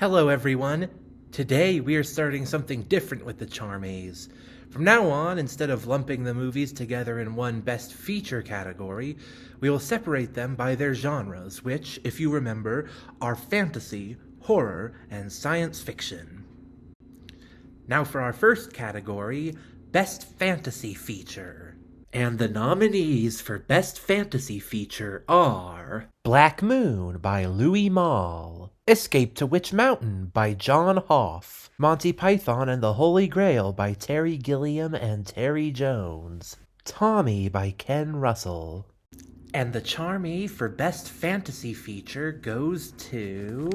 Hello everyone! Today we are starting something different with the Charmies. From now on, instead of lumping the movies together in one Best Feature category, we will separate them by their genres, which, if you remember, are fantasy, horror, and science fiction. Now for our first category, Best Fantasy Feature. And the nominees for Best Fantasy Feature are Black Moon by Louis Malle, Escape to Witch Mountain by John Hoff, Monty Python and the Holy Grail by Terry Gilliam and Terry Jones, Tommy by Ken Russell. And the Charmy for Best Fantasy Feature goes to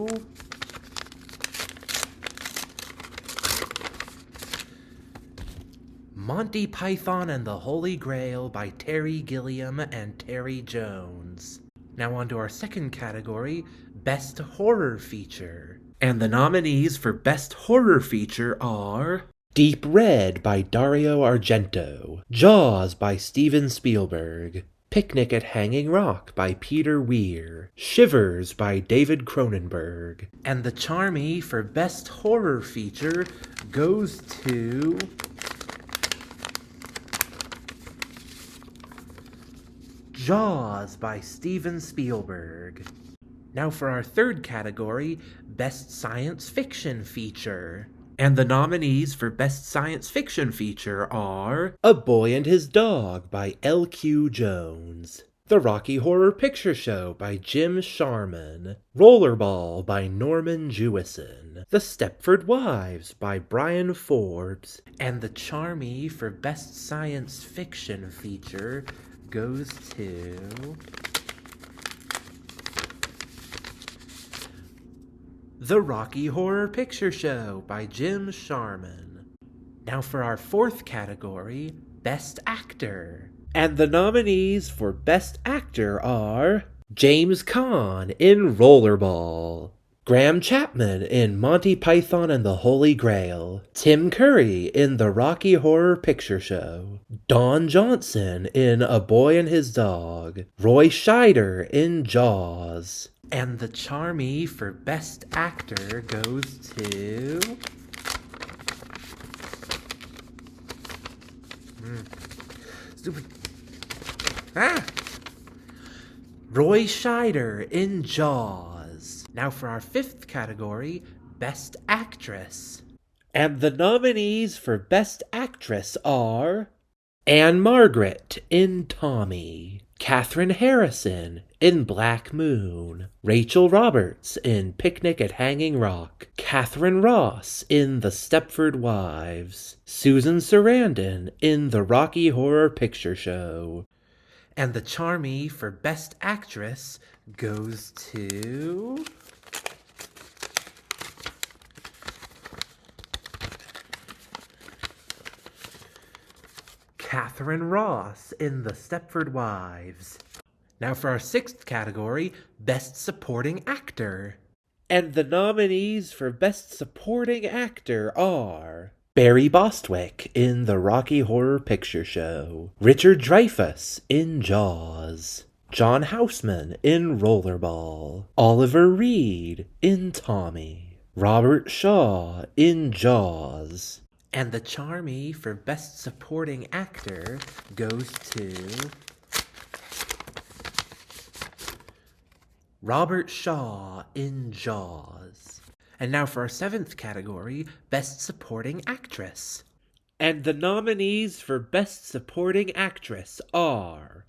Monty Python and the Holy Grail by Terry Gilliam and Terry Jones. Now on to our second category, Best Horror Feature. And the nominees for Best Horror Feature are Deep Red by Dario Argento, Jaws by Steven Spielberg, Picnic at Hanging Rock by Peter Weir, Shivers by David Cronenberg. And the Charmy for Best Horror Feature goes to Jaws by Steven Spielberg. Now for our third category, Best Science Fiction Feature. And the nominees for Best Science Fiction Feature are A Boy and His Dog by L.Q. Jones, The Rocky Horror Picture Show by Jim Sharman, Rollerball by Norman Jewison, The Stepford Wives by Brian Forbes. And the Charmy for Best Science Fiction Feature goes to The Rocky Horror Picture Show by Jim Sharman. Now for our fourth category, Best Actor. And the nominees for Best Actor are James Caan in Rollerball, Graham Chapman in Monty Python and the Holy Grail, Tim Curry in The Rocky Horror Picture Show, Don Johnson in A Boy and His Dog, Roy Scheider in Jaws. And the Charmy for Best Actor goes to Roy Scheider in Jaws. Now for our fifth category, Best Actress. And the nominees for Best Actress are Anne Margaret in Tommy, Katherine Harrison in Black Moon, Rachel Roberts in Picnic at Hanging Rock, Catherine Ross in The Stepford Wives, Susan Sarandon in The Rocky Horror Picture Show. And the Charmy for Best Actress goes to Catherine Ross in The Stepford Wives. Now for our sixth category, Best Supporting Actor. And the nominees for Best Supporting Actor are Barry Bostwick in The Rocky Horror Picture Show, Richard Dreyfuss in Jaws, John Houseman in Rollerball, Oliver Reed in Tommy, Robert Shaw in Jaws. And the Charmy for Best Supporting Actor goes to Robert Shaw in Jaws. And now for our seventh category, Best Supporting Actress. And the nominees for Best Supporting Actress are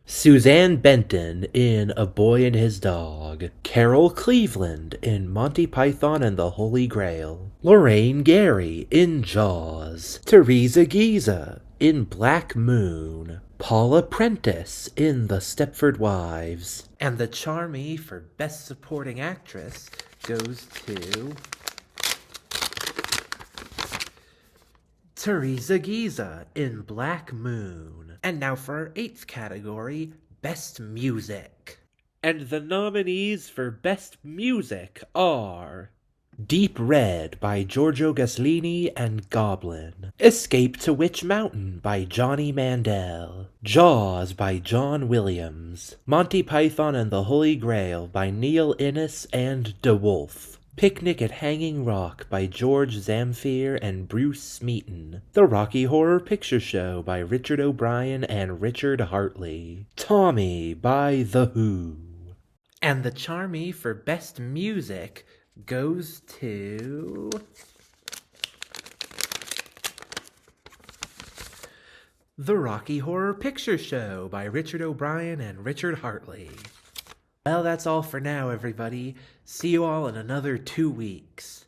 Suzanne Benton in A Boy and His Dog, Carol Cleveland in Monty Python and the Holy Grail, Lorraine Gary in Jaws, Teresa Giza in Black Moon, Paula Prentice in The Stepford Wives. And the Charmy for Best Supporting Actress goes to Teresa Giza in Black Moon. And now for our eighth category, Best Music. And the nominees for Best Music are Deep Red by Giorgio Gaslini and Goblin, Escape to Witch Mountain by Johnny Mandel, Jaws by John Williams, Monty Python and the Holy Grail by Neil Innes and DeWolf, Picnic at Hanging Rock by George Zamfir and Bruce Smeaton. The Rocky Horror Picture Show by Richard O'Brien and Richard Hartley. Tommy by The Who. And the Charmy for Best Music goes to... The Rocky Horror Picture Show by Richard O'Brien and Richard Hartley. Well, that's all for now, everybody. See you all in another 2 weeks.